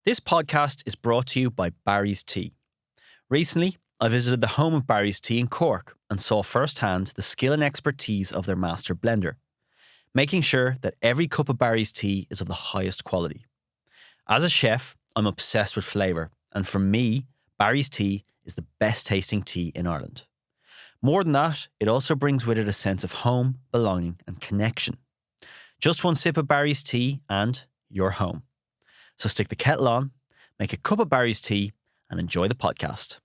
This podcast is brought to you by Barry's Tea. Recently, I visited the home of Barry's Tea in Cork and saw firsthand the skill and expertise of their master blender, making sure that every cup of Barry's Tea is of the highest quality. As a chef, I'm obsessed with flavour, and for me, Barry's Tea is the best tasting tea in Ireland. More than that, it also brings with it a sense of home, belonging and connection. Just one sip of Barry's Tea and you're home. So stick the kettle on, make a cup of Barry's Tea and enjoy the podcast.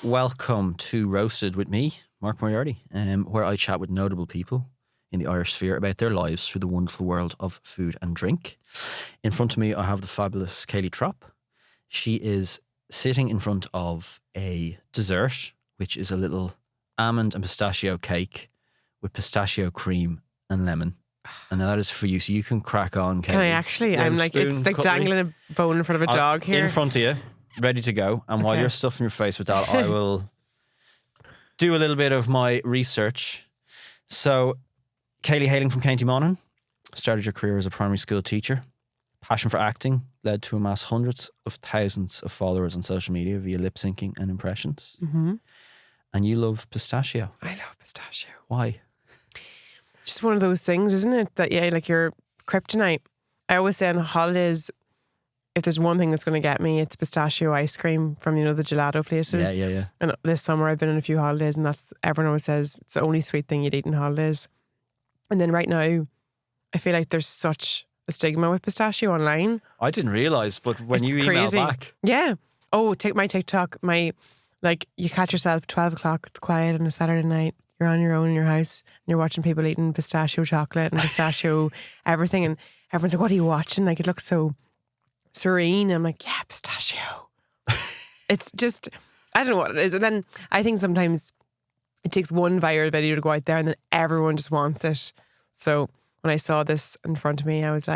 Welcome to Roasted with me, Mark Moriarty, where I chat with notable people in the Irish sphere about their lives through the wonderful world of food and drink. In front of me, I have the fabulous Kayleigh Trappe. She is sitting in front of a dessert, which is a little almond and pistachio cake with pistachio cream and lemon. And now that is for you, so you can crack on, Kayleigh. Can I actually? I'm like, it's like cutlery. dangling a bone in front of a dog here. In front of you, ready to go. And while Okay. you're stuffing your face with that, I will do a little bit of my research. So, Kayleigh, hailing from County Monaghan, started your career as a primary school teacher. Passion for acting led to amass hundreds of thousands of followers on social media via lip syncing and impressions. Mm-hmm. And you love pistachio. I love pistachio. Why? Just one of those things, isn't it? That, yeah, like your kryptonite. I always say on holidays, if there's one thing that's going to get me, it's pistachio ice cream from, you know, the gelato places. Yeah. And this summer I've been on a few holidays and everyone always says it's the only sweet thing you'd eat on holidays. And then right now, I feel like there's such a stigma with pistachio online. I didn't realise, but when It's you crazy. email back. Yeah. Oh, take my TikTok. Like you catch yourself 12 o'clock, it's quiet on a Saturday night. You're on your own in your house and you're watching people eating pistachio chocolate and pistachio everything. And everyone's like, what are you watching? Like, it looks so serene. I'm like, yeah, pistachio. It's just, I don't know what it is. And then I think sometimes it takes one viral video to go out there and then everyone just wants it. So when I saw this in front of me, I was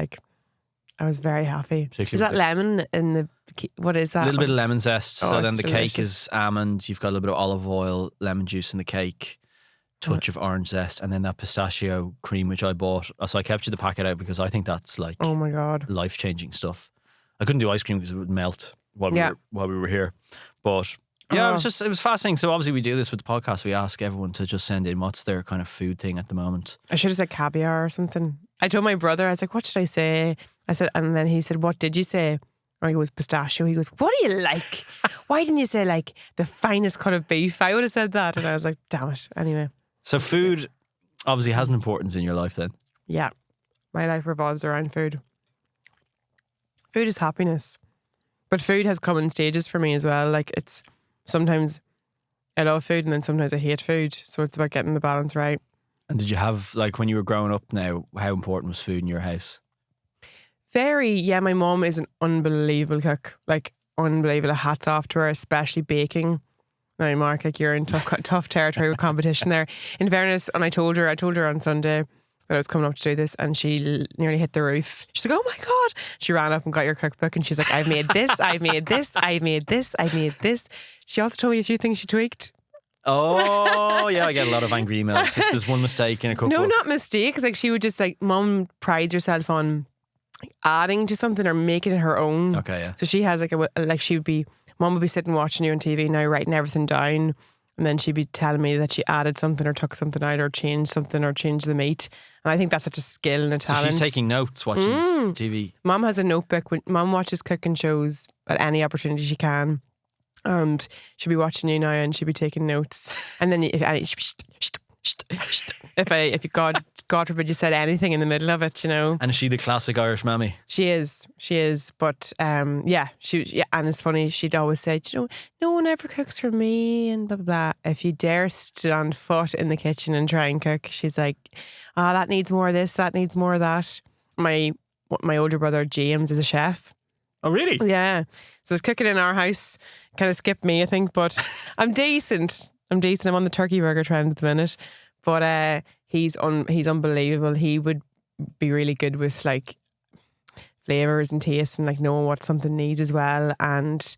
very happy. Is that lemon in the, what is that? A little bit of lemon zest. Oh, So then it's the cake delicious. is almond. You've got a little bit of olive oil, lemon juice in the cake, touch of orange zest, and then that pistachio cream, which I bought. So I kept you the packet out because I think that's like Oh my God. life-changing stuff. I couldn't do ice cream because it would melt while we were here. But yeah, Oh. it was fascinating. So obviously we do this with the podcast. We ask everyone to just send in what's their kind of food thing at the moment. I should have said caviar or something. I told my brother, I was like, what should I say? I said, and then he said, what did you say? Or he goes, pistachio. He goes, what do you like? Why didn't you say like the finest cut of beef? I would have said that. And I was like, damn it. Anyway. So food obviously has an importance in your life then. Yeah. My life revolves around food. Food is happiness. But food has come in stages for me as well. Like it's sometimes I love food and then sometimes I hate food. So it's about getting the balance right. And did you have, like, when you were growing up now, how important was food in your house? Yeah, my mom is an unbelievable cook. Like, unbelievable. Hats off to her, especially baking. Now, Mark, like, you're in tough territory with competition there. In fairness, and I told her on Sunday that I was coming up to do this and she nearly hit the roof. She's like, oh my God. She ran up and got your cookbook and she's like, I've made this, I've made this, I've made this, I've made this. She also told me a few things she tweaked. Oh, yeah, I get a lot of angry emails if there's one mistake in a cookbook. No, not mistakes. Like, she would just like, Mum prides herself on adding to something or making it her own. Okay, yeah. So she has Mum would be sitting watching you on TV now, writing everything down, and then she'd be telling me that she added something or took something out or changed something or changed the meat. And I think that's such a skill and a So talent. she's taking notes watching TV. Mum has a notebook. When Mum watches cooking shows at any opportunity she can, and she'll be watching you now and she'll be taking notes. And then if you God forbid you said anything in the middle of it, you know. And is she the classic Irish mammy? She is. But and it's funny, she'd always say, you know, no one ever cooks for me and blah, blah, blah. If you dare stand foot in the kitchen and try and cook, she's like, that needs more of this, that needs more of that. My older brother, James, is a chef. Oh, really? Yeah. So there's cooking in our house. Kind of skipped me, I think, but I'm decent. I'm on the turkey burger trend at the minute. But he's unbelievable. He would be really good with like flavours and tastes and like knowing what something needs as well. And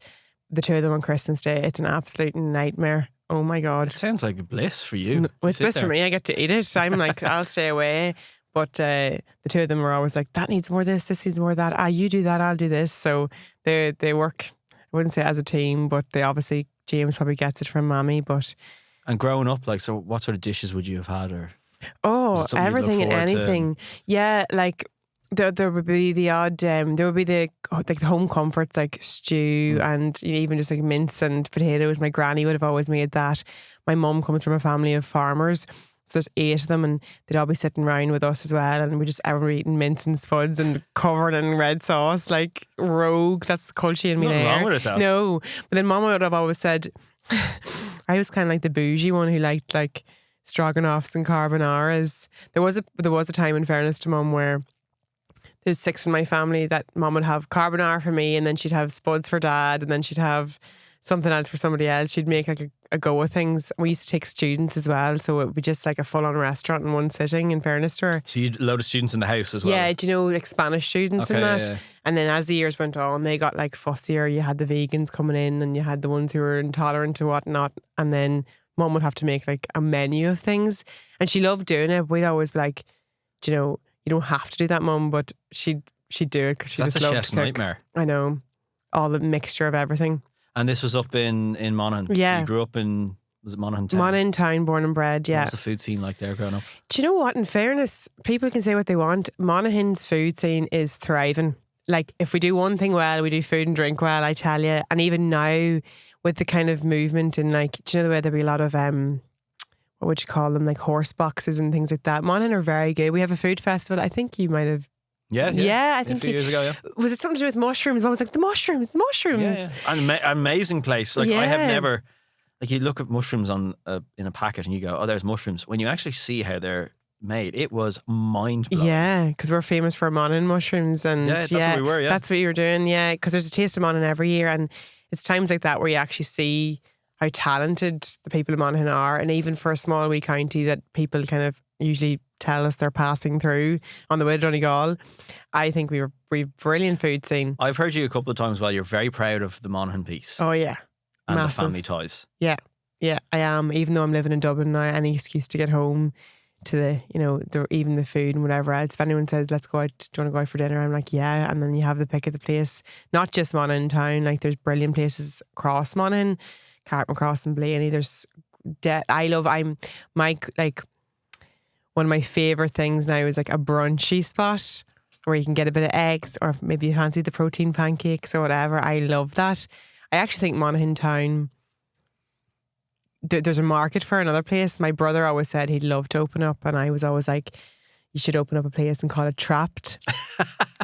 the two of them on Christmas Day, it's an absolute nightmare. Oh my God. It sounds like a bliss for you. Well, it's bliss for me. I get to eat it. I'm like, I'll stay away. But the two of them were always like, that needs more of this needs more of that. You do that, I'll do this. So they work, I wouldn't say as a team, but they obviously, James probably gets it from Mommy. But And growing up, like, so what sort of dishes would you have had? Or everything and anything. Yeah, like there would be the odd, there would be the home comforts like stew and even just like mince and potatoes. My granny would have always made that. My mum comes from a family of farmers. So there's 8 of them and they'd all be sitting around with us as well, and everyone were eating mince and spuds and covered in red sauce, like rogue. That's the culture in me there. Nothing wrong with it though. No. But then Mama would have always said I was kind of like the bougie one who liked like stroganoffs and carbonaras. There was a time, in fairness to Mum, where there's 6 in my family that Mum would have carbonara for me, and then she'd have spuds for Dad, and then she'd have something else for somebody else. She'd make like a go of things. We used to take students as well, so it would be just like a full-on restaurant in one sitting, in fairness to her. So you'd a load of students in the house as well? Yeah, do you know, like Spanish students and that? Yeah. And then as the years went on, they got like fussier. You had the vegans coming in and you had the ones who were intolerant to whatnot. And then Mum would have to make like a menu of things. And she loved doing it. We'd always be like, do you know, you don't have to do that, Mum, but she'd do it because she just loved to cook. That's a chef's nightmare. I know. All the mixture of everything. And this was up in Monaghan. Yeah. So you grew up in, was it Monaghan Town? Monaghan Town, born and bred, yeah. What was the food scene like there growing up? Do you know what? In fairness, people can say what they want. Monaghan's food scene is thriving. Like, if we do one thing well, we do food and drink well, I tell you. And even now, with the kind of movement and like, do you know the way there'll be a lot of, what would you call them? Like horse boxes and things like that. Monaghan are very good. We have a food festival. I think you might have. Yeah, I think a few years ago, yeah. Was it something to do with mushrooms? I was like, the mushrooms. Yeah. An amazing place. Like, Yeah. I have never, like, you look at mushrooms in a packet and you go, oh, there's mushrooms. When you actually see how they're made, it was mind-blowing. Yeah, because we're famous for Monaghan mushrooms. And Yeah, that's what we were, yeah. That's what you were doing, yeah. Because there's a taste of Monaghan every year. And it's times like that where you actually see how talented the people of Monaghan are. And even for a small wee county that people kind of usually tell us they're passing through on the way to Donegal, I think we've brilliant food scene. I've heard you a couple of times while you're very proud of the Monaghan piece Oh yeah, and massive. the family ties. Yeah, I am. Even though I'm living in Dublin now, any excuse to get home to even the food and whatever else. If anyone says, let's go out, do you want to go out for dinner? I'm like, yeah. And then you have the pick of the place. Not just Monaghan Town, like there's brilliant places across Monaghan, Cartmacross and Blaney. One of my favourite things now is like a brunchy spot where you can get a bit of eggs, or maybe you fancy the protein pancakes or whatever. I love that. I actually think Monaghan Town, there's a market for another place. My brother always said he'd love to open up, and I was always like, you should open up a place and call it Trapped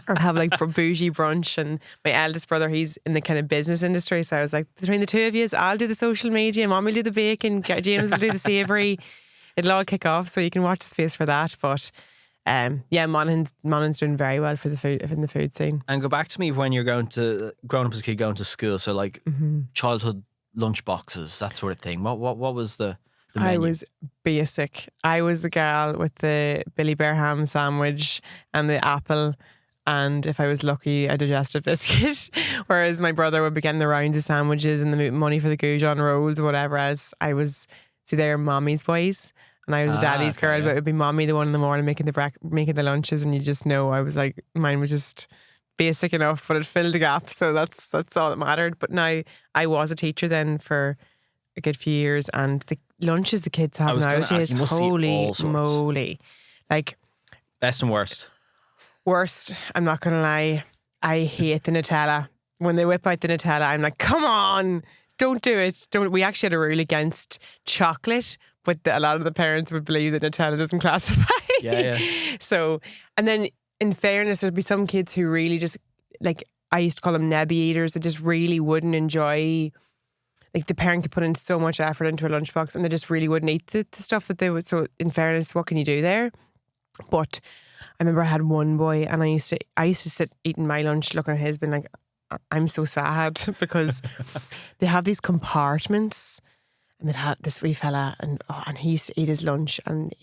or have like bougie brunch. And my eldest brother, he's in the kind of business industry, so I was like, between the two of you, I'll do the social media, Mom will do the bacon, James will do the savoury. It'll all kick off, so you can watch the space for that. But Monaghan's doing very well for the food in the food scene. And go back to me when you're growing up as a kid, going to school. So like childhood lunch boxes, that sort of thing. What was the menu? I was basic. I was the girl with the Billy Bear ham sandwich and the apple, and if I was lucky, a digestive biscuit. Whereas my brother would be getting the rounds of sandwiches and the money for the goujon rolls or whatever else. I was, see, they're mommy's boys, and I was the daddy's girl, but it would be mommy the one in the morning making the lunches, and you just know I was like, mine was just basic enough, but it filled a gap, so that's all that mattered. But now I was a teacher then for a good few years, and the lunches the kids have nowadays, holy moly, like best and worst. Worst, I'm not gonna lie, I hate the Nutella. When they whip out the Nutella, I'm like, come on, don't do it. We actually had a rule against chocolate, but a lot of the parents would believe that Nutella doesn't classify. Yeah. So, and then in fairness, there'd be some kids who really just, like, I used to call them nebby eaters, that just really wouldn't enjoy, like, the parent could put in so much effort into a lunchbox and they just really wouldn't eat the stuff that they would. So in fairness, what can you do there? But I remember I had one boy, and I used to sit eating my lunch looking at his, being like, I'm so sad, because they have these compartments, and they'd have this wee fella, and he used to eat his lunch, and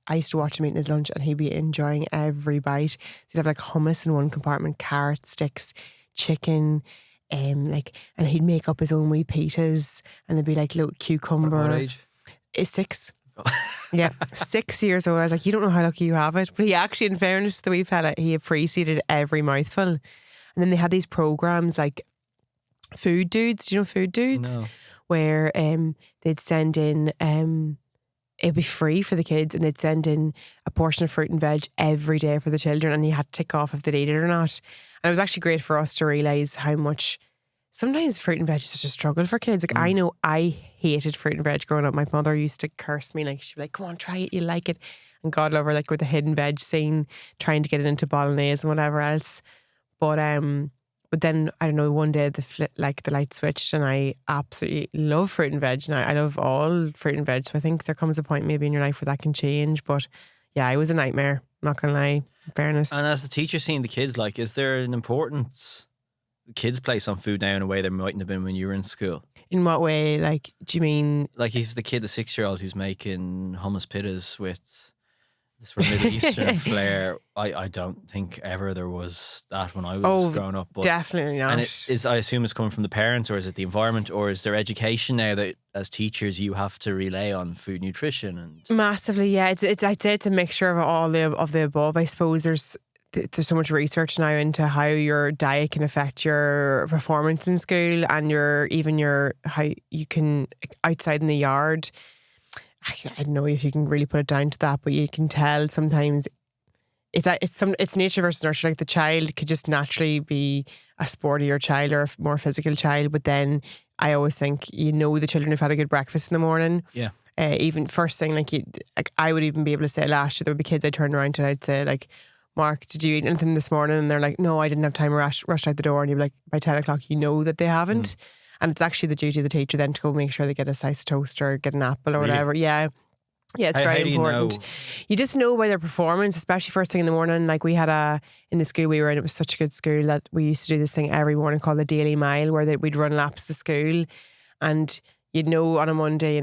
I used to watch him eating his lunch, and he'd be enjoying every bite. He'd have like hummus in one compartment, carrot sticks, chicken, and he'd make up his own wee pitas, and there'd be like little cucumber. What age? 6. Yeah, 6 years old. I was like, you don't know how lucky you have it. But he actually, in fairness to the wee fella, he appreciated every mouthful. And then they had these programs like Food Dudes. Do you know Food Dudes? No. Where they'd send in, it'd be free for the kids, and they'd send in a portion of fruit and veg every day for the children, and you had to tick off if they'd eat it or not. And it was actually great for us to realise how much sometimes fruit and veg is such a struggle for kids. Like I know I hated fruit and veg growing up. My mother used to curse me, like she'd be like, come on, try it, you like it. And God love her, like with the hidden veg scene, trying to get it into bolognese and whatever else. But then I don't know, one day the light switched, and I absolutely love fruit and veg. Now I love all fruit and veg. So I think there comes a point maybe in your life where that can change. But yeah, it was a nightmare. Not gonna lie, in fairness. And as the teacher seeing the kids, like, is there an importance kids place on food now in a way there mightn't have been when you were in school? In what way? Like, do you mean like if the 6-year-old who's making hummus pittas with this sort of Middle Eastern flair? I don't think ever there was that when I was growing up. But, definitely not. And it is, I assume it's coming from the parents, or is it the environment, or is there education now that as teachers you have to relay on food nutrition? And massively, yeah. It's I'd say it's a mixture of all of the above. I suppose there's so much research now into how your diet can affect your performance in school, and how you can outside in the yard. I don't know if you can really put it down to that, but you can tell sometimes it's nature versus nurture. Like the child could just naturally be a sportier child or a more physical child, but then I always think the children have had a good breakfast in the morning. Yeah. Even first thing, like I would even be able to say last year there would be kids I'd turn around to and I'd say like, Mark, did you eat anything this morning? And they're like, no, I didn't have time. Rushed out the door. And you'd be like, by 10 o'clock, that they haven't. And it's actually the duty of the teacher then to go make sure they get a slice of toast or get an apple or whatever. Yeah. Yeah, it's very important. You just know by their performance, especially first thing in the morning. Like we had in the school we were in, it was such a good school that we used to do this thing every morning called the Daily Mile, where we'd run laps the school. And you'd know on a Monday,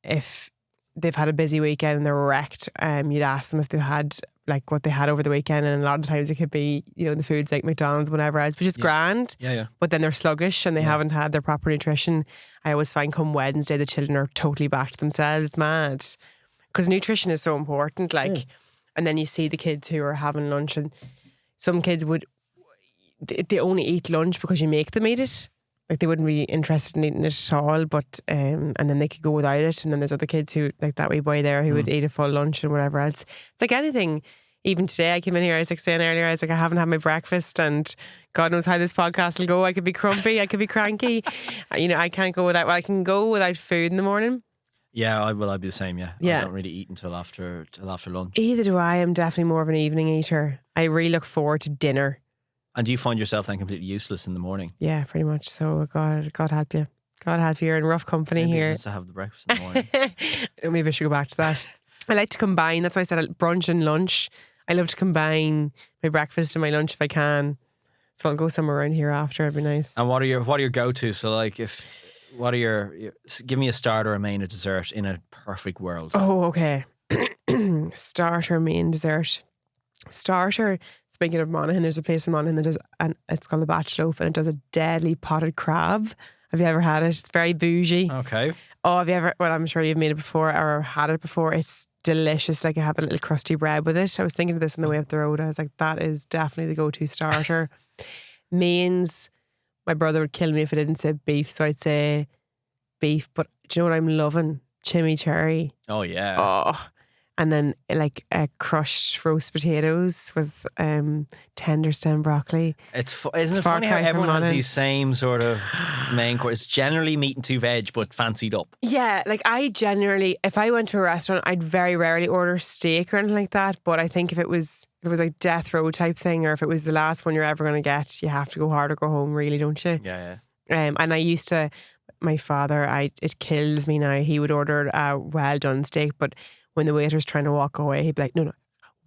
if they've had a busy weekend and they're wrecked, you'd ask them if they had like what they had over the weekend, and a lot of times it could be the foods like McDonald's, whatever else, which is grand. Yeah. But then they're sluggish and they haven't had their proper nutrition. I always find come Wednesday the children are totally back to themselves. It's mad because nutrition is so important. Like, and then you see the kids who are having lunch, and some kids they only eat lunch because you make them eat it. Like they wouldn't be interested in eating it at all, but and then they could go without it. And then there's other kids who, like that wee boy there, who would eat a full lunch and whatever else. It's like anything. Even today, I came in here, I was like saying earlier, I was like, I haven't had my breakfast, and God knows how this podcast will go. I could be grumpy, I could be cranky. I can't go without. Well, I can go without food in the morning. Yeah, I'd be the same. Yeah. I don't really eat until after lunch. Either do I. I'm definitely more of an evening eater. I really look forward to dinner. And do you find yourself then completely useless in the morning? Yeah, pretty much. So God help you. God help you. You're in rough company Maybe here. Just to have the breakfast in the morning. Maybe I should go back to that. I like to combine. That's why I said brunch and lunch. I love to combine my breakfast and my lunch if I can. So I'll go somewhere around here after. It'd be nice. And what are your go-tos? So like give me a starter, a main, a dessert in a perfect world. Oh, okay. Starter, main, dessert. Starter. Speaking of Monaghan, there's a place in Monaghan that does, and it's called the Batch Loaf, and it does a deadly potted crab. Have you ever had it? It's very bougie. Okay. Oh, have you ever? Well, I'm sure you've made it before or had it before. It's delicious. Like I have a little crusty bread with it. I was thinking of this on the way up the road. I was like, that is definitely the go-to starter. Mains, my brother would kill me if I didn't say beef, so I'd say beef. But do you know what I'm loving? Chimichurri. Oh yeah. Oh. And then like crushed roast potatoes with tender stem broccoli. Isn't it funny how everyone has these same sort of main course? It's generally meat and 2 veg, but fancied up. Yeah, like I generally, if I went to a restaurant, I'd very rarely order steak or anything like that. But I think if it was like death row type thing, or if it was the last one you're ever going to get, you have to go hard or go home, really, don't you? Yeah. And I used to, my father, it kills me now. He would order a well done steak, but when the waiter's trying to walk away, he'd be like, no,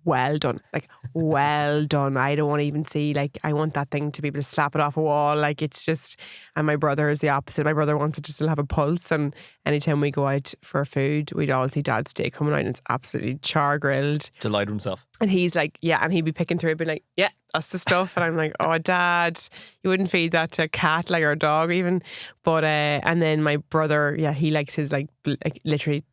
well done. Like, well done. I don't want to even see, like, I want that thing to be able to slap it off a wall. Like, it's just, and my brother is the opposite. My brother wants it to still have a pulse, and anytime we go out for food, we'd all see Dad's steak coming out and it's absolutely char grilled. Delight himself. And he's like, yeah, and he'd be picking through it, being like, yeah, that's the stuff. And I'm like, oh, Dad, you wouldn't feed that to a cat, like, or a dog even. But and then my brother, yeah, he likes his like literally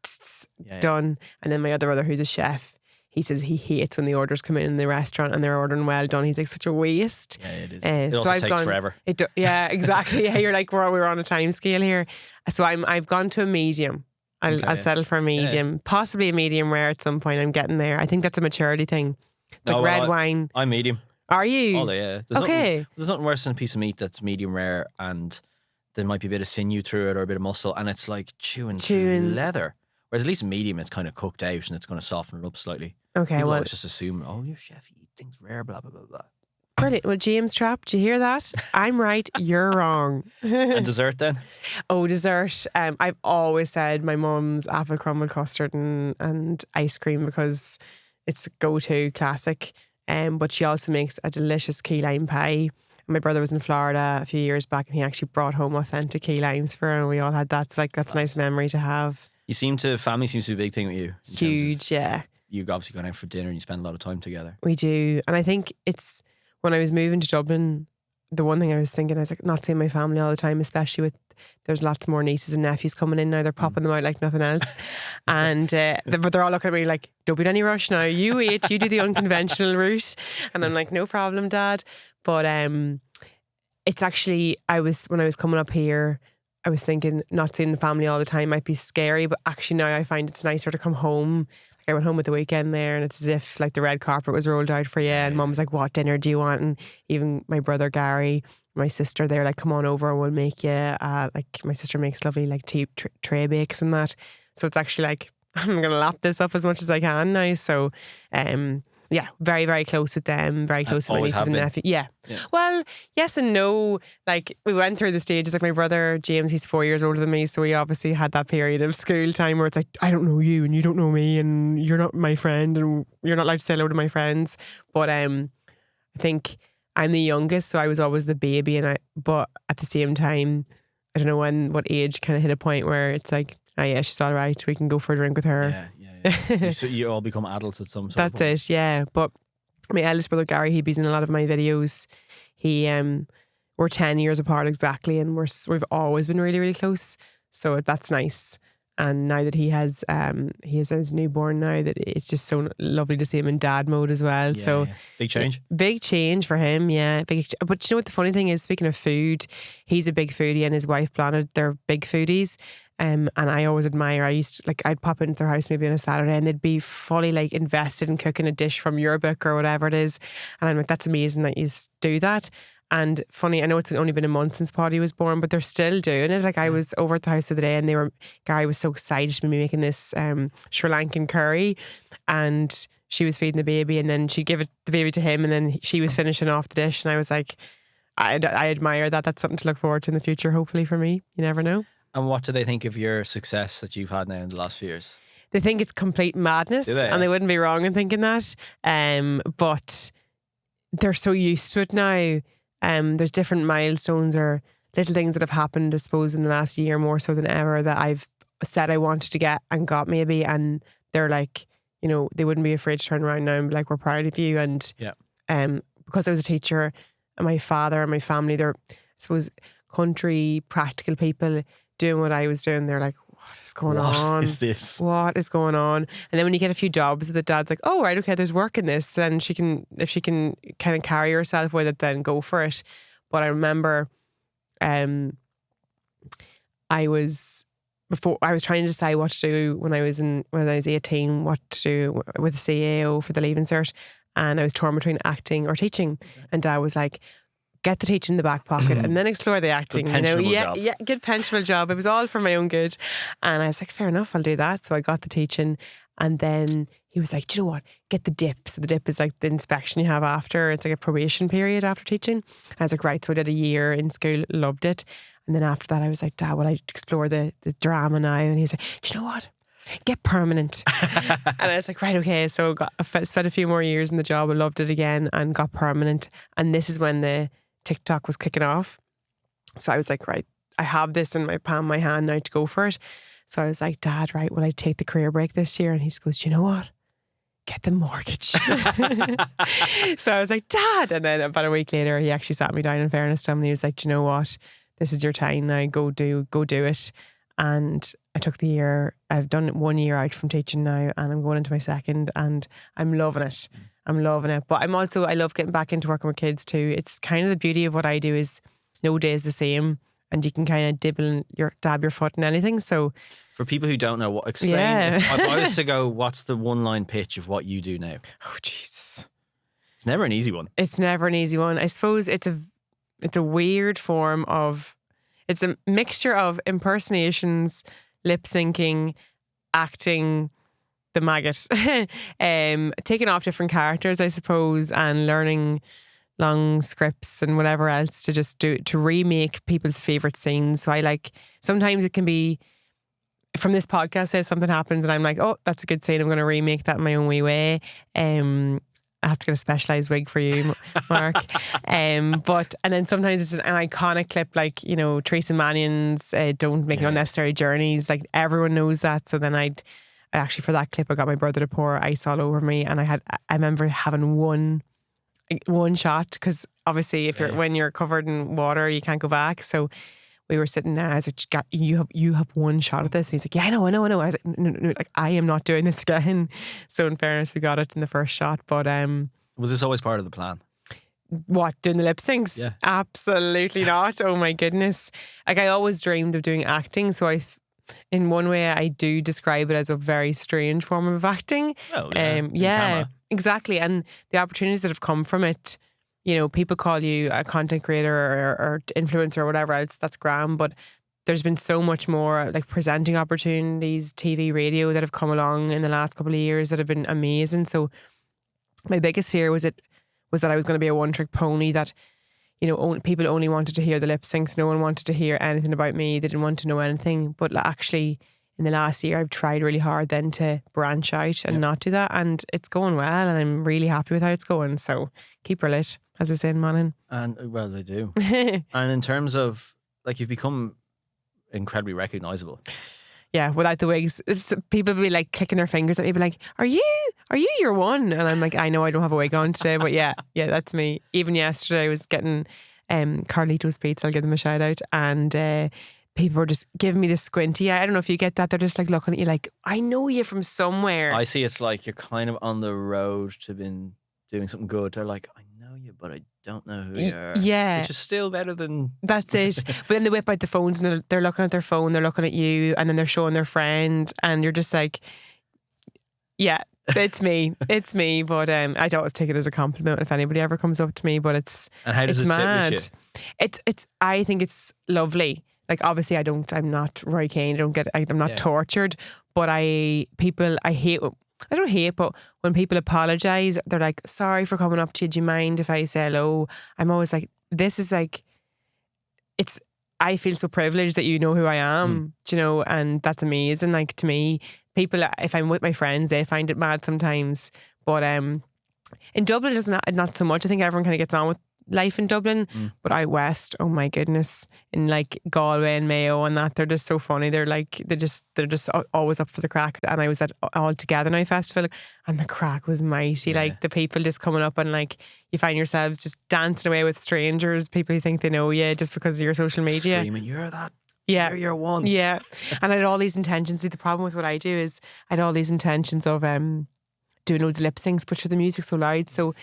done. And then my other brother, who's a chef, he says he hates when the orders come in the restaurant and they're ordering well done. He's like, such a waste. Yeah, it is. It also takes forever. Yeah, exactly. Yeah, you're like, we're on a time scale here. So I've gone to a medium. I'll settle for a medium, possibly a medium rare at some point. I'm getting there. I think that's a maturity thing. It's like red wine. I'm medium. Are you? Oh, yeah. There's nothing worse than a piece of meat that's medium rare and there might be a bit of sinew through it or a bit of muscle and it's like chewing through leather. Whereas at least medium, it's kind of cooked out and it's going to soften it up slightly. Okay, People always just assume, oh, your chef, you eat things rare, blah, blah, blah, blah. Brilliant. Well, James Trappe, do you hear that? I'm right, you're wrong. And dessert then? Oh, dessert. I've always said my mum's apple crumble custard and ice cream because it's a go-to classic. But she also makes a delicious key lime pie. My brother was in Florida a few years back and he actually brought home authentic key limes for her and we all had that. So, like, that's a nice memory to have. Family seems to be a big thing with you. Huge, yeah. You've obviously gone out for dinner and you spend a lot of time together. We do. And I think it's, when I was moving to Dublin, the one thing I was thinking, I was like, not seeing my family all the time, especially with, there's lots more nieces and nephews coming in now. They're popping them out like nothing else. And, but they're all looking at me like, don't be in any rush now. You wait, you do the unconventional route. And I'm like, no problem, Dad. But it's actually, when I was coming up here, I was thinking not seeing the family all the time might be scary, but actually now I find it's nicer to come home. Like I went home at the weekend there and it's as if like the red carpet was rolled out for you and Mum's like, what dinner do you want? And even my brother Gary, my sister, they're like, come on over and we'll make you, like my sister makes lovely like tea tray bakes and that. So it's actually like, I'm going to lap this up as much as I can now. So, yeah, very, very close with them. Very close with my nieces and nephews. Yeah. Well, yes and no. Like we went through the stages. Like my brother James, he's 4 years older than me, so we obviously had that period of school time where it's like, I don't know you and you don't know me and you're not my friend and you're not allowed to say hello to my friends. But I think I'm the youngest, so I was always the baby. But at the same time, I don't know what age kind of hit a point where it's like, oh yeah, she's all right. We can go for a drink with her. Yeah. You all become adults at some sort That's of point. it, yeah. But my eldest brother Gary, he's in a lot of my videos. We're 10 years apart exactly, and we've always been really, really close. So that's nice. And now that he has his newborn now, that it's just so lovely to see him in dad mode as well. So big change. Big change for him, yeah. But you know what the funny thing is? Speaking of food, he's a big foodie, and his wife Blonde, they're big foodies. And I always admire, I'd pop into their house maybe on a Saturday and they'd be fully like invested in cooking a dish from your book or whatever it is. And I'm like, that's amazing that you do that. And funny, I know it's only been a month since Paddy was born, but they're still doing it. Like I was over at the house the other day and Gary was so excited to be making this Sri Lankan curry and she was feeding the baby and then she'd give the baby to him and then she was finishing off the dish. And I was like, I admire that. That's something to look forward to in the future, hopefully for me. You never know. And what do they think of your success that you've had now in the last few years? They think it's complete madness, and they wouldn't be wrong in thinking that. But they're so used to it now. There's different milestones or little things that have happened, I suppose, in the last year more so than ever that I've said I wanted to get and got maybe, and they're like, you know, they wouldn't be afraid to turn around now and be like, we're proud of you. And because I was a teacher, and my father and my family, they're, I suppose, country practical people doing what I was doing. They're like, what is going on? What is this? What is going on? And then when you get a few jobs, the dad's like, oh, right, okay, there's work in this. Then if she can kind of carry herself with it, then go for it. But I remember I was trying to decide what to do when I was 18, what to do with the CAO for the Leaving Cert. And I was torn between acting or teaching. And Dad was like, get the teaching in the back pocket and then explore the acting. Job. Good pensionable job. It was all for my own good. And I was like, fair enough, I'll do that. So I got the teaching. And then he was like, do you know what? Get the dip. So the dip is like the inspection you have after. It's like a probation period after teaching. And I was like, right. So I did a year in school, loved it. And then after that, I was like, Dad, will I explore the drama now? And he's like, do you know what? get permanent. And I was like, right, okay. So I spent a few more years in the job. I loved it again and got permanent. And this is when the TikTok was kicking off. So I was like, right, I have this in my palm, my hand now to go for it. So I was like, Dad, right, will I take the career break this year? And he just goes, do you know what? Get the mortgage. So I was like, Dad. And then about a week later, he actually sat me down, in fairness to him, and he was like, do you know what? This is your time now. Go do it. And I took the year. I've done 1 year out from teaching now, and I'm going into my second, and I'm loving it. I'm loving it. But I love getting back into working with kids too. It's kind of the beauty of what I do is no day is the same, and you can kind of dab your foot in anything. So for people who don't know, explain. Yeah. If I was to go, what's the one line pitch of what you do now? Oh, Jesus. It's never an easy one. It's never an easy one. I suppose it's a weird form of, it's a mixture of impersonations, lip syncing, acting, the maggot, taking off different characters, I suppose, and learning long scripts and whatever else to just to remake people's favorite scenes. So sometimes it can be, from this podcast, say something happens and I'm like, oh, that's a good scene, I'm going to remake that in my own wee way. I have to get a specialised wig for you, Mark. And then sometimes it's an iconic clip, like, you know, Tracy Mannion's Don't Make Unnecessary Journeys. Like, everyone knows that. So then I actually, for that clip, I got my brother to pour ice all over me, and I remember having one shot, because obviously when you're covered in water, you can't go back. So we were sitting there. I was like, you have one shot at this. And he's like, yeah, I know. I was like, no, like, I am not doing this again. So in fairness, we got it in the first shot. But was this always part of the plan? What, doing the lip syncs? Yeah. Absolutely not. Oh my goodness. Like, I always dreamed of doing acting. So in one way, I do describe it as a very strange form of acting. Oh, yeah. Exactly. And the opportunities that have come from it, you know, people call you a content creator or influencer or whatever else, that's grand. But there's been so much more, like, presenting opportunities, TV, radio, that have come along in the last couple of years that have been amazing. So my biggest fear was that I was going to be a one-trick pony, that, you know, people only wanted to hear the lip syncs. No one wanted to hear anything about me. They didn't want to know anything. But actually, in the last year, I've tried really hard then to branch out and not do that. And it's going well, and I'm really happy with how it's going. So keep her lit, as I say in Monaghan. And, well, they do. And in terms of, like, you've become incredibly recognisable. Yeah, without the wigs, people be like clicking their fingers at me, be like, are you your one? And I'm like, I know I don't have a wig on today, but yeah, that's me. Even yesterday I was getting Carlito's Pizza, I'll give them a shout out, and people were just giving me the squinty. I don't know if you get that. They're just like looking at you like, I know you from somewhere. I see it's like you're kind of on the road to been doing something good. They're like, I know you, but I don't know who you are. Yeah. Which is still better than... That's it. But then they whip out the phones and they're looking at their phone, they're looking at you, and then they're showing their friend, and you're just like, yeah, it's me. It's me. But I'd always take it as a compliment if anybody ever comes up to me. But it's... And how does it mad. sit with you? It's I think it's lovely. Like, obviously I'm not Roy Keane. I'm not tortured, but I don't hate, but when people apologise, they're like, sorry for coming up to you, do you mind if I say hello? I'm always like, this is like, I feel so privileged that you know who I am, do you know, and that's amazing. Like, to me, people, if I'm with my friends, they find it mad sometimes, but in Dublin, it's not so much. I think everyone kind of gets on with life in Dublin, but out west, oh my goodness, in like Galway and Mayo and that, they're just so funny. They're just always up for the crack. And I was at All Together Now festival, and the crack was mighty. Like, the people just coming up, and like, you find yourselves just dancing away with strangers, people who think they know you just because of your social media, screaming, you're that. Yeah, you're your one. Yeah. And I had all these intentions. See, the problem with what I do is I had all these intentions of doing loads of lip syncs, but sure, the music's so loud. So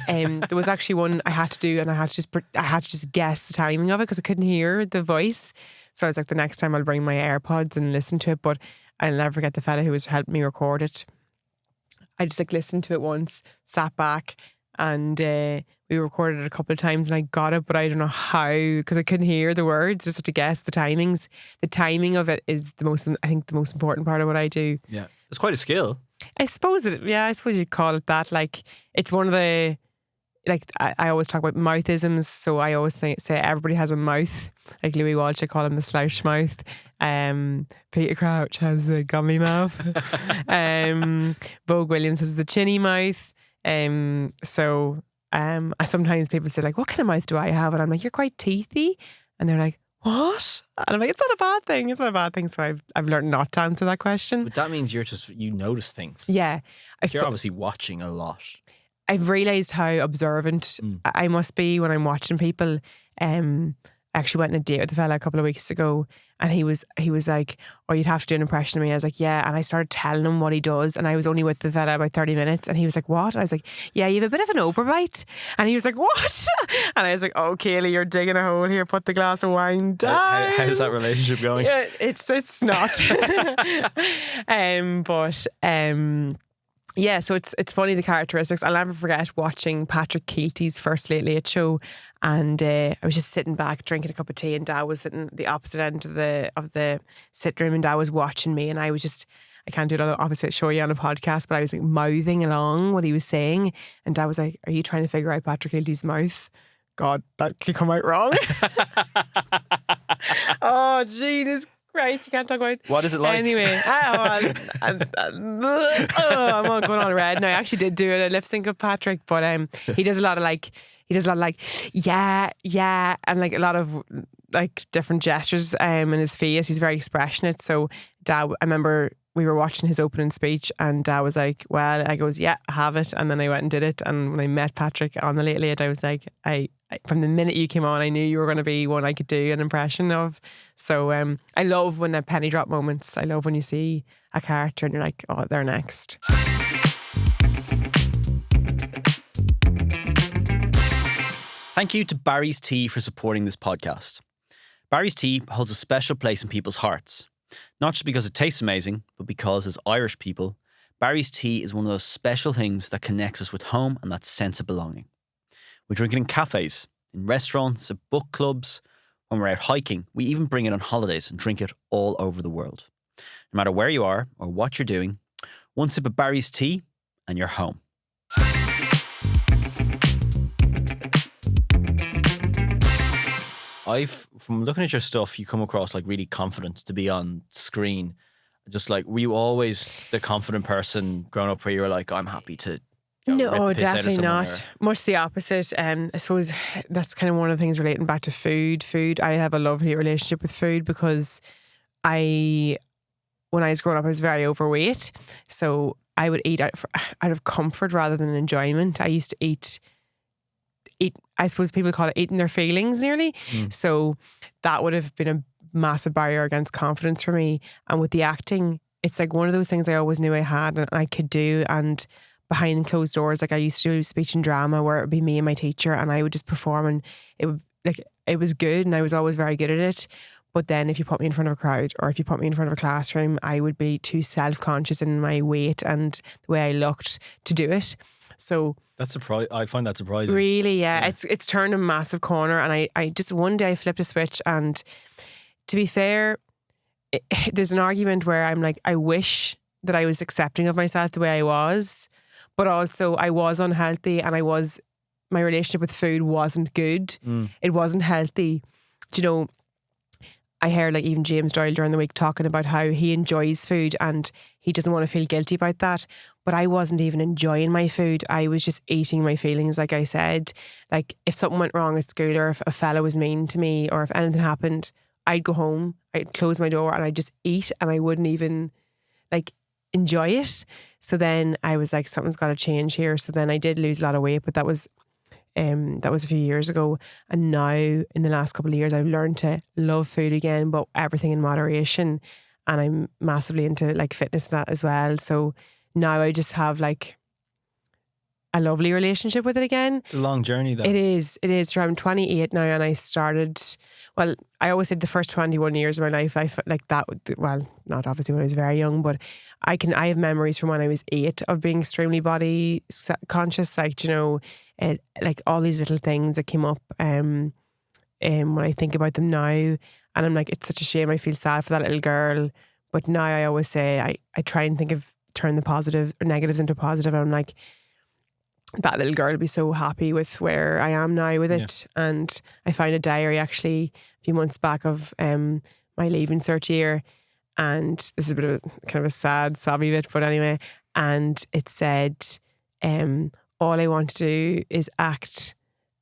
there was actually one I had to do, and I had to just guess the timing of it because I couldn't hear the voice. So I was like, the next time I'll bring my AirPods and listen to it. But I'll never forget the fella who was helping me record it. I just like listened to it once, sat back, and we recorded it a couple of times, and I got it, but I don't know how, because I couldn't hear the words. Just had to guess the timings. The timing of it is the most important part of what I do. Yeah, it's quite a skill. I suppose you'd call it that. Like, it's one of the, like, I always talk about mouthisms, so I always say everybody has a mouth. Like Louis Walsh, I call him the slouch mouth. Peter Crouch has the gummy mouth. Vogue Williams has the chinny mouth. Sometimes people say like, what kind of mouth do I have? And I'm like, you're quite teethy. And they're like, what? And I'm like, it's not a bad thing. It's not a bad thing. So I've learned not to answer that question. But that means you notice things. Yeah. You're obviously watching a lot. I've realised how observant I must be when I'm watching people. I actually went on a date with a fella a couple of weeks ago, and he was like, oh, you'd have to do an impression of me. I was like, yeah. And I started telling him what he does, and I was only with the fella about 30 minutes, and he was like, what? I was like, yeah, you have a bit of an Oprah bite. And he was like, what? And I was like, oh, Kayleigh, you're digging a hole here, put the glass of wine down. How's that relationship going? Yeah, it's not. Yeah, so it's funny, the characteristics. I'll never forget watching Patrick Keelty's first Late Late Show, and I was just sitting back drinking a cup of tea, and Dad was sitting the opposite end of the sitting room, and Dad was watching me, and I can't do it on the opposite, show you on a podcast, but I was like mouthing along what he was saying, and Dad was like, are you trying to figure out Patrick Keelty's mouth? God, that could come out wrong. Oh, Jesus Christ, you can't talk about. What is it like? Anyway, I'm all going on red. No, I actually did do a lip sync of Patrick, but he does a lot of like, yeah, and like a lot of like different gestures in his face. He's very expressionate. So Dad, I remember we were watching his opening speech, and Dad was like, well, I goes, yeah, I have it. And then I went and did it. And when I met Patrick on the Late Late, I was like, I from the minute you came on, I knew you were going to be one I could do an impression of. So I love when the penny drop moments. I love when you see a character and you're like, oh, they're next. Thank you to Barry's Tea for supporting this podcast. Barry's Tea holds a special place in people's hearts. Not just because it tastes amazing, but because as Irish people, Barry's Tea is one of those special things that connects us with home and that sense of belonging. We drink it in cafes, in restaurants, at book clubs. When we're out hiking, we even bring it on holidays and drink it all over the world. No matter where you are or what you're doing, one sip of Barry's Tea and you're home. From looking at your stuff, you come across like really confident to be on screen. Just like, were you always the confident person growing up where you were like, I'm happy to No, definitely not. Much the opposite. I suppose that's kind of one of the things relating back to food. I have a love-hate relationship with food because when I was growing up, I was very overweight. So I would eat out of comfort rather than enjoyment. I used to eat, I suppose people call it eating their feelings nearly. So that would have been a massive barrier against confidence for me. And with the acting, it's like one of those things I always knew I had and I could do. And behind closed doors, like I used to do speech and drama where it would be me and my teacher and I would just perform, and it was good and I was always very good at it. But then if you put me in front of a crowd or if you put me in front of a classroom, I would be too self-conscious in my weight and the way I looked to do it. So I find that surprising. Really, yeah. It's turned a massive corner, and I just one day I flipped a switch, and to be fair, there's an argument where I'm like, I wish that I was accepting of myself the way I was, but also I was unhealthy, and my relationship with food wasn't good. It wasn't healthy. Do you know, I heard like even James Doyle during the week talking about how he enjoys food and he doesn't want to feel guilty about that. But I wasn't even enjoying my food. I was just eating my feelings, like I said. Like if something went wrong at school or if a fella was mean to me or if anything happened, I'd go home, I'd close my door and I'd just eat and I wouldn't even like enjoy it. So then I was like, something's got to change here. So then I did lose a lot of weight, but that was a few years ago. And now in the last couple of years, I've learned to love food again, but everything in moderation. And I'm massively into like fitness that as well. So now I just have like a lovely relationship with it again. It's a long journey though. It is. So I'm 28 now and I started, well, I always said the first 21 years of my life, I felt like that, well, not obviously when I was very young, but I have memories from when I was 8 of being extremely body conscious, like, you know, like all these little things that came up when I think about them now. And I'm like, it's such a shame. I feel sad for that little girl. But now I always say, I try and turn the positive or negatives into positive. And I'm like, that little girl will be so happy with where I am now with it. And I found a diary actually a few months back of my leaving cert year, and this is a bit of kind of a sad, sobby bit, but anyway, and it said, all I want to do is act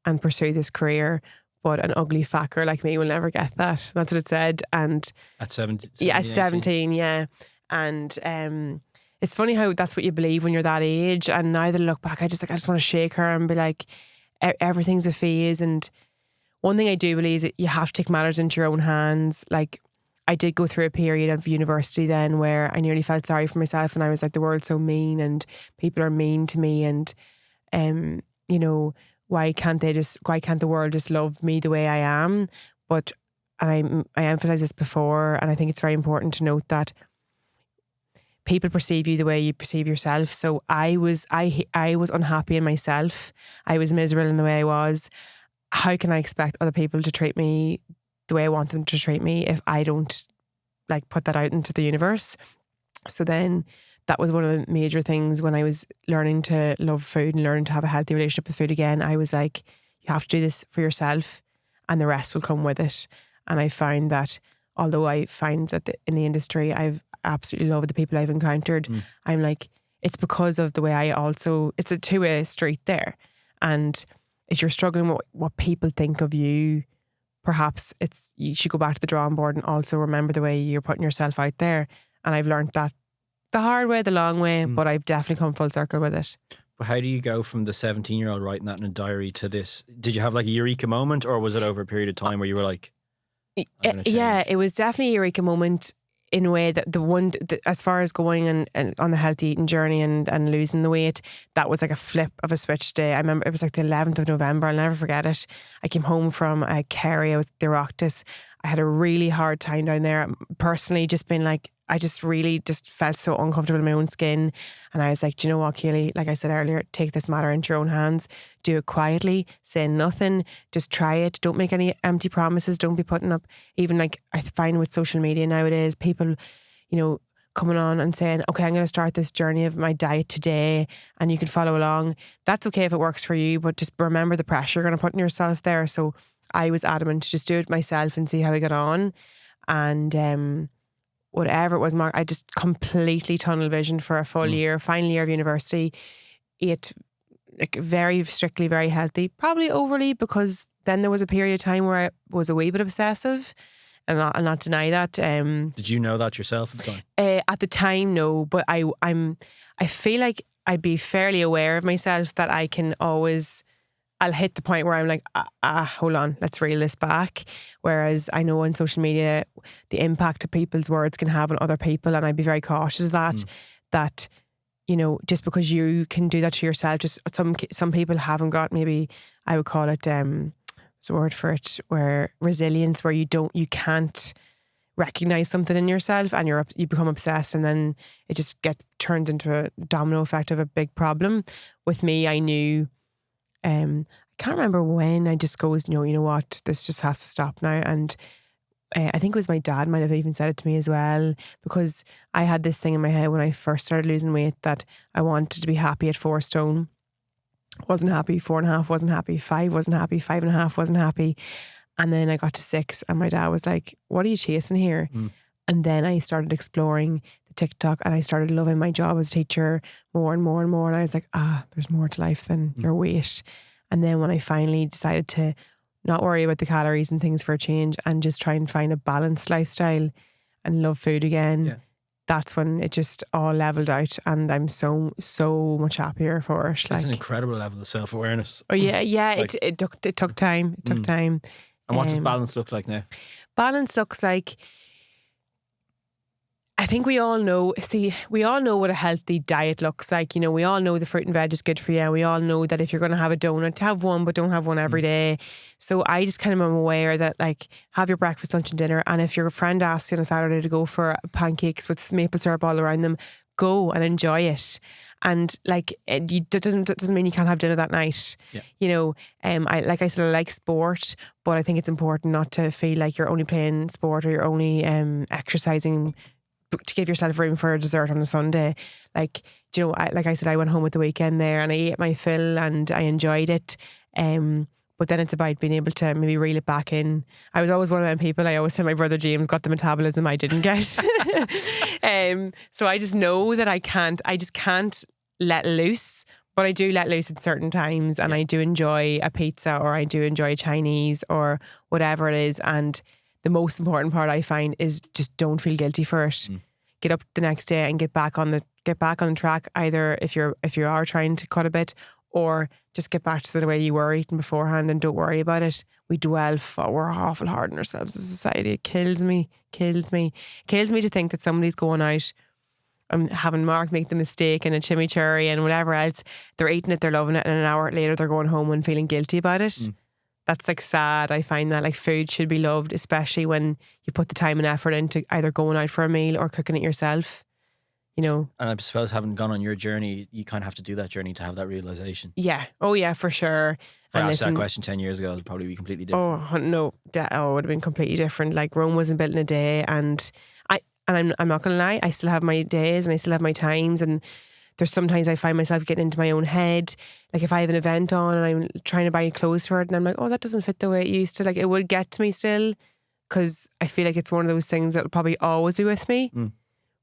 and pursue this career, but an ugly fucker like me will never get that. That's what it said. And At 17? yeah, at 17, yeah. And it's funny how that's what you believe when you're that age. And now that I look back, I just want to shake her and be like, everything's a phase. And one thing I do believe is that you have to take matters into your own hands. Like, I did go through a period of university then where I nearly felt sorry for myself, and I was like, the world's so mean and people are mean to me, and you know, why can't the world just love me the way I am? But I emphasize this before, and I think it's very important to note that people perceive you the way you perceive yourself. So I was unhappy in myself. I was miserable in the way I was. How can I expect other people to treat me the way I want them to treat me if I don't like put that out into the universe? So then that was one of the major things when I was learning to love food and learning to have a healthy relationship with food again. I was like, you have to do this for yourself and the rest will come with it. And I found that although I find that in the industry, I've absolutely loved the people I've encountered, I'm like, it's because of the way it's a two-way street there. And if you're struggling with what people think of you, perhaps you should go back to the drawing board and also remember the way you're putting yourself out there. And I've learned that the hard way, the long way, but I've definitely come full circle with it. But how do you go from the 17-year-old writing that in a diary to this? Did you have like a eureka moment, or was it over a period of time where you were like, yeah, it was definitely a eureka moment in a way that as far as going and on the healthy eating journey and losing the weight, that was like a flip of a switch day. I remember it was like the 11th of November. I'll never forget it. I came home from Kerry. I was the Oireachtas. I had a really hard time down there. Personally, just been like, I just really just felt so uncomfortable in my own skin. And I was like, do you know what, Kayleigh? Like I said earlier, take this matter into your own hands. Do it quietly. Say nothing. Just try it. Don't make any empty promises. Don't be putting up, even like I find with social media nowadays, people, you know, coming on and saying, okay, I'm going to start this journey of my diet today and you can follow along. That's okay if it works for you, but just remember the pressure you're going to put on yourself there. So I was adamant to just do it myself and see how I got on. And whatever it was, Mark, I just completely tunnel vision for a full year, final year of university. Ate like very strictly, very healthy, probably overly, because then there was a period of time where I was a wee bit obsessive, and I'll not deny that. Did you know that yourself at the time? At the time, no, but I feel like I'd be fairly aware of myself that I can always, I'll hit the point where I'm like, hold on, let's reel this back. Whereas I know on social media, the impact of people's words can have on other people. And I'd be very cautious of that, you know, just because you can do that to yourself, just some people haven't got, maybe I would call it, what's the word for it, where resilience, where you can't recognize something in yourself and you become obsessed, and then it just turns into a domino effect of a big problem. With me, I knew, I can't remember when I just goes, no, you know what, this just has to stop now. And I think it was my dad might have even said it to me as well, because I had this thing in my head when I first started losing weight that I wanted to be happy at 4 stone. Wasn't happy. 4.5 wasn't happy. 5 wasn't happy. 5.5 wasn't happy. And then I got to 6 and my dad was like, what are you chasing here? And then I started exploring the TikTok and I started loving my job as a teacher more and more and more. And I was like, there's more to life than your weight. And then when I finally decided to not worry about the calories and things for a change and just try and find a balanced lifestyle and love food again, that's when it just all leveled out, and I'm so much happier for it. That's an incredible level of self-awareness. Oh yeah, like, it took time. It took time. And what does balance look like now? Balance looks like, I think we all know what a healthy diet looks like. You know, we all know the fruit and veg is good for you. And we all know that if you're going to have a donut, have one, but don't have one every day. So I just kind of am aware that, like, have your breakfast, lunch and dinner. And if your friend asks you on a Saturday to go for pancakes with maple syrup all around them, go and enjoy it. And like, that doesn't mean you can't have dinner that night. Yeah. You know, like I said, I like sport, but I think it's important not to feel like you're only playing sport or you're only exercising to give yourself room for a dessert on a Sunday. Like, do you know, like I said, I went home at the weekend there and I ate my fill and I enjoyed it. But But then it's about being able to maybe reel it back in. I was always one of them people. I always say my brother James got the metabolism I didn't get. So I just know that I just can't let loose. But I do let loose at certain times, and I do enjoy a pizza, or I do enjoy Chinese, or whatever it is. And the most important part I find is just don't feel guilty for it. Get up the next day and get back on the track. Either if you are trying to cut a bit, or just get back to the way you were eating beforehand and don't worry about it. We're awful hard on ourselves as a society. It kills me to think that somebody's going out and having Mark make the mistake in a chimichurri and whatever else. They're eating it, they're loving it, and an hour later they're going home and feeling guilty about it. That's like sad. I find that like food should be loved, especially when you put the time and effort into either going out for a meal or cooking it yourself. You know. And I suppose having gone on your journey, you kind of have to do that journey to have that realisation. Yeah. Oh yeah, for sure. If I asked that question 10 years ago, it would probably be completely different. Oh no, it would have been completely different. Like Rome wasn't built in a day, and I'm not gonna lie, I still have my days and I still have my times, and there's sometimes I find myself getting into my own head. Like if I have an event on and I'm trying to buy clothes for it, and I'm like, oh, that doesn't fit the way it used to. Like it would get to me still, because I feel like it's one of those things that will probably always be with me.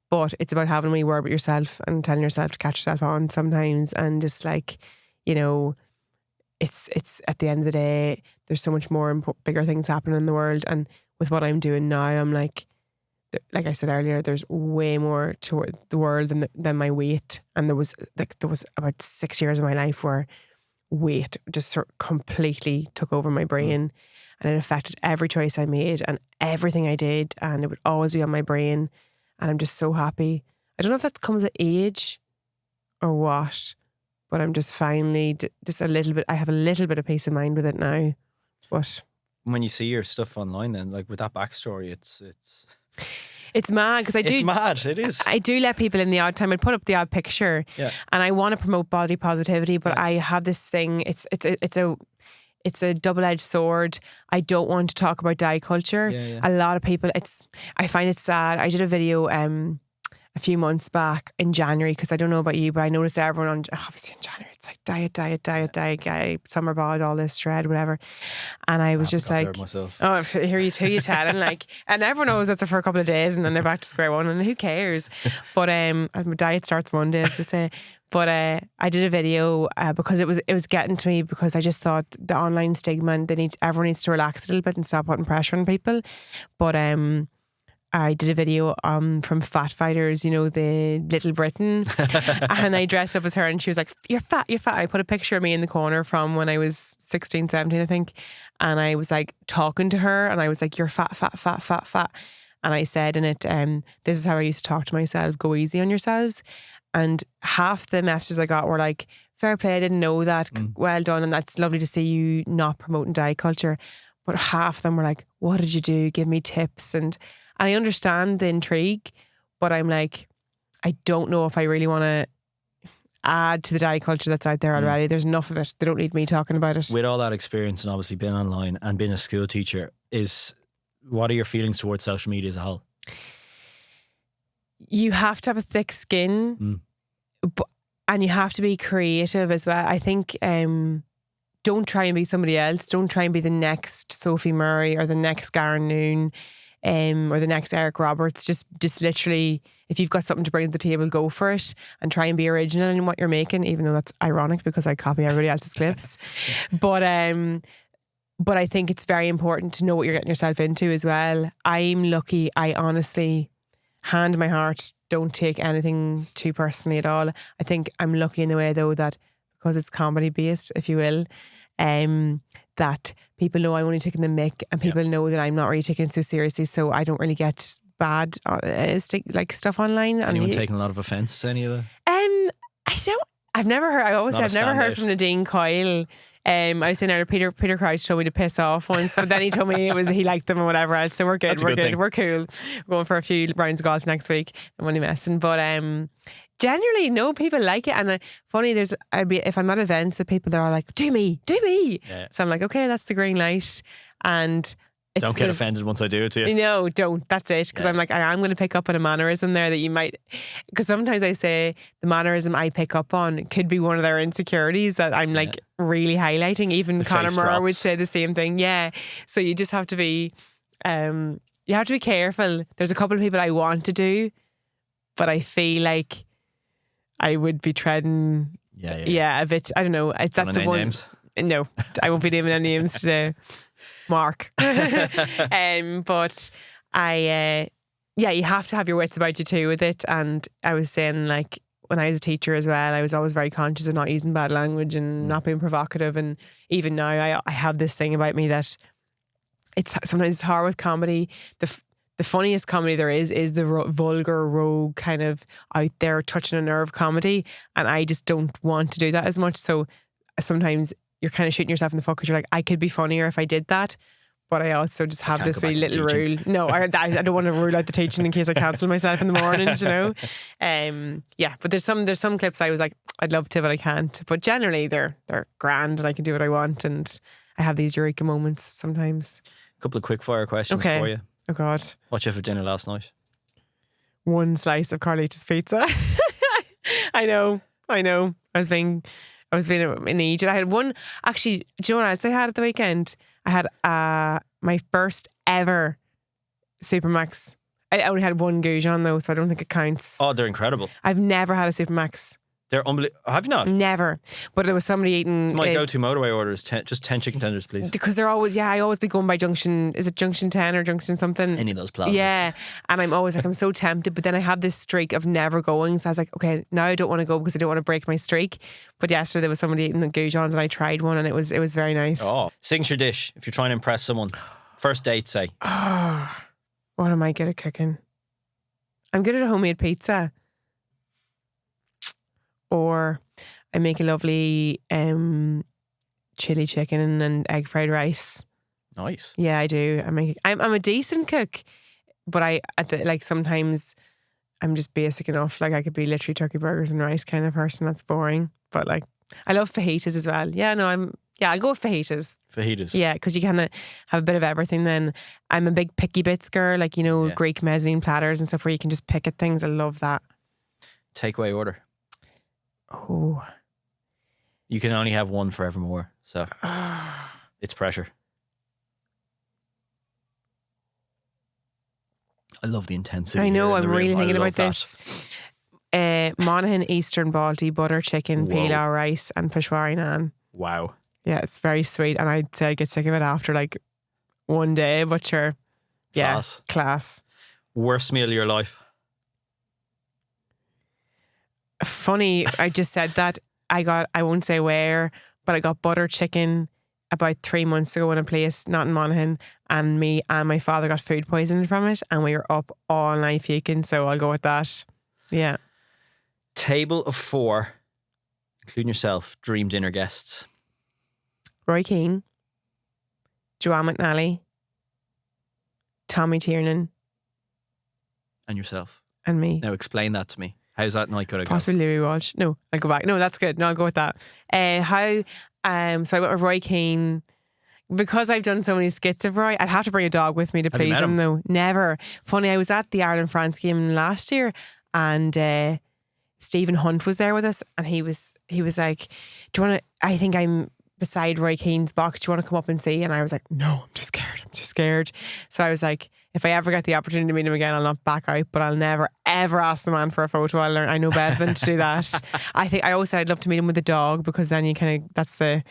But it's about having a wee word about yourself and telling yourself to catch yourself on sometimes, and just like, you know, it's at the end of the day, there's so much more bigger things happening in the world. And with what I'm doing now, I'm like I said earlier, there's way more to the world than my weight. And there was about 6 years of my life where weight just sort of completely took over my brain, and it affected every choice I made and everything I did, and it would always be on my brain. And I'm just so happy. I don't know if that comes with age or what, but I'm just finally just a little bit. I have a little bit of peace of mind with it now. But when you see your stuff online, then like with that backstory, it's mad because It's mad. It is. I do let people in the odd time. I'd put up the odd picture, and I want to promote body positivity, but I have this thing. It's a double-edged sword. I don't want to talk about diet culture. A lot of people, I find it sad. I did a video a few months back in January, because I don't know about you, but I noticed everyone obviously in January, it's like diet, summer bod, all this shred, whatever. And I was just like, oh, here you telling, like, and everyone knows it's for a couple of days and then they're back to square one, and who cares? But my diet starts Monday, as they say. But I did a video because it was getting to me, because I just thought the online stigma, and everyone needs to relax a little bit and stop putting pressure on people. But I did a video from Fat Fighters, you know, the Little Britain, and I dressed up as her, and she was like, you're fat. I put a picture of me in the corner from when I was 16, 17, I think, and I was like talking to her, and I was like, you're fat. And I said in it, this is how I used to talk to myself, go easy on yourselves. And half the messages I got were like, fair play, I didn't know that, well done, and that's lovely to see you not promoting diet culture. But half of them were like, what did you do? Give me tips. And I understand the intrigue, but I'm like, I don't know if I really want to add to the diet culture that's out there already. There's enough of it. They don't need me talking about it. With all that experience and obviously being online and being a school teacher, what are your feelings towards social media as a whole? You have to have a thick skin, and you have to be creative as well. I think don't try and be somebody else. Don't try and be the next Sophie Murray or the next Garen Noon. Or the next Eric Roberts. Just literally, if you've got something to bring to the table, go for it and try and be original in what you're making, even though that's ironic because I copy everybody else's clips. But I think it's very important to know what you're getting yourself into as well. I'm lucky. I honestly, hand my heart, don't take anything too personally at all. I think I'm lucky in the way though that because it's comedy based, if you will, that people know I'm only taking the mick, and people know that I'm not really taking it so seriously, so I don't really get bad stuff online. Anyone taking a lot of offence to any of that? I've never heard. I've never heard from Nadine Coyle. I was saying earlier, Peter Crouch told me to piss off once, but then he told me he liked them or whatever else. So we're good. That's we're good. We're cool. We're going for a few rounds of golf next week. I'm only messing, but generally, no, people like it. And funny, if I'm at events with people, they're all like, do me. Yeah. So I'm like, okay, that's the green light. And Don't get offended once I do it to you. No, don't. That's it. Because I'm like, I am going to pick up on a mannerism there that you might. Because sometimes I say the mannerism I pick up on could be one of their insecurities that I'm like really highlighting. Even Conor Moore would say the same thing. Yeah. So you just have to be, you have to be careful. There's a couple of people I want to do, but I feel like I would be treading. Yeah, a bit. I don't know. That's the one. Names? No, I won't be naming any names today. Mark. But you have to have your wits about you too with it. And I was saying, like, when I was a teacher as well, I was always very conscious of not using bad language and not being provocative. And even now, I have this thing about me that sometimes it's hard with comedy. The funniest comedy there is the vulgar, rogue, kind of out there touching a nerve comedy. And I just don't want to do that as much. So sometimes you're kind of shooting yourself in the foot because you're like, I could be funnier if I did that. But I also just have this wee little rule. No, I don't want to rule out the teaching in case I cancel myself in the morning, you know. But there's some clips I was like, I'd love to, but I can't. But generally they're grand and I can do what I want, and I have these eureka moments sometimes. A couple of quick fire questions for you. Oh God. What did you have for dinner last night? One slice of Carlita's pizza. I know. I was being in Egypt. I had one, actually, do you know what else I had at the weekend? I had my first ever Supermax. I only had one Goujon though, so I don't think it counts. Oh, they're incredible. I've never had a Supermax. They're unbelievable. Have you not? Never. But there was somebody eating. My go-to motorway order is just 10 chicken tenders, please. Because they're always, I always be going by Junction, is it Junction 10 or Junction something? Any of those plazas. Yeah. And I'm always like, I'm so tempted, but then I have this streak of never going. So I was like, okay, now I don't want to go because I don't want to break my streak. But yesterday there was somebody eating the Goujons and I tried one and it was very nice. Oh, signature dish if you're trying to impress someone. First date, say. Oh, what am I good at cooking? I'm good at a homemade pizza. Or I make a lovely chili chicken and egg fried rice. Nice. Yeah, I do. I'm a decent cook, but sometimes I'm just basic enough. Like I could be literally turkey burgers and rice kind of person. That's boring. But like I love fajitas as well. Yeah, no, I'll go with fajitas. Fajitas. Yeah, because you kind of have a bit of everything then. I'm a big picky bits girl, like, you know, Greek mezzanine platters and stuff where you can just pick at things. I love that. Takeaway order. Oh. You can only have one forevermore, so it's pressure. I love the intensity. I know, I'm really thinking about this. Monaghan Eastern Balti, butter chicken, pilau rice and peshwari naan. Wow. Yeah, it's very sweet and I'd say I get sick of it after like one day, but sure. Yeah, class. Worst meal of your life? Funny, I just said that. I won't say where, but I got butter chicken about 3 months ago in a place not in Monaghan, and me and my father got food poisoning from it and we were up all night puking, so I'll go with that. Yeah. Table of 4, including yourself, dream dinner guests. Roy Keane, Joanne McNally, Tommy Tiernan. And yourself. And me. Now explain that to me. How's that night going to go? Possibly Louis Walsh. No, I'll go back. No, that's good. No, I'll go with that. So I went with Roy Keane. Because I've done so many skits of Roy, I'd have to bring a dog with me to please him though. Never. Funny, I was at the Ireland-France game last year and Stephen Hunt was there with us and he was like, do you want to, I think I'm beside Roy Keane's box, do you want to come up and see? And I was like, no, I'm just scared. So I was like, if I ever get the opportunity to meet him again, I'll not back out, but I'll never ever ask the man for a photo. I know better than to do that. I always said I'd love to meet him with a dog because then you kind of, that's the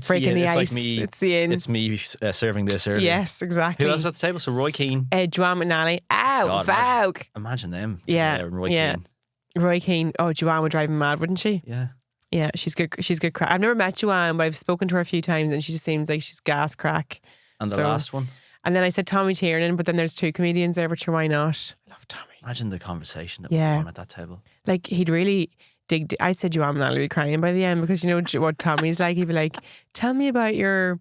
breaking the ice. Like me, it's the in. It's me serving this earlier. Yes, exactly. Who else at the table? So Roy Keane. Joanne McNally. Ow, Vogue. Imagine them. Yeah. Roy Keane. Roy Keane. Oh, Joanne would drive him mad, wouldn't she? Yeah. Yeah, she's good. She's good crack. I've never met Joanne, but I've spoken to her a few times and she just seems like she's gas crack. And the last one? And then I said Tommy Tiernan, but then there's 2 comedians there, but sure, why not? I love Tommy. Imagine the conversation that went on at that table. Like, he'd really dig. I'd say Joanne McNally would be crying by the end because you know what Tommy's like. He'd be like, tell me about your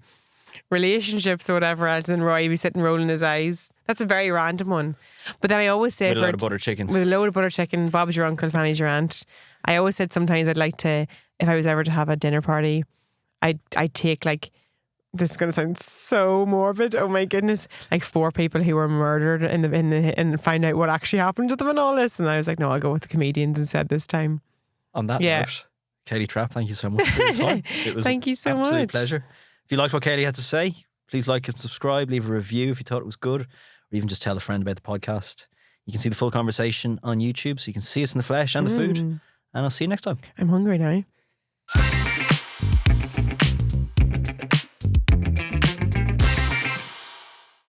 relationships or whatever else. And Roy would be sitting rolling his eyes. That's a very random one. But then I always say... With a load of butter chicken. With a load of butter chicken. Bob's your uncle, Fanny's your aunt. I always said sometimes I'd like to, if I was ever to have a dinner party, I'd take like this is going to sound so morbid. Oh my goodness. Like 4 people who were murdered and find out what actually happened to them and all this. And I was like, no, I'll go with the comedians instead this time. On that note, Kayleigh Trappe, thank you so much for your time. It was thank you so absolute much. pleasure. If you liked what Kayleigh had to say, please like and subscribe, leave a review if you thought it was good, or even just tell a friend about the podcast. You can see the full conversation on YouTube, so you can see us in the flesh and the food. And I'll see you next time. I'm hungry now.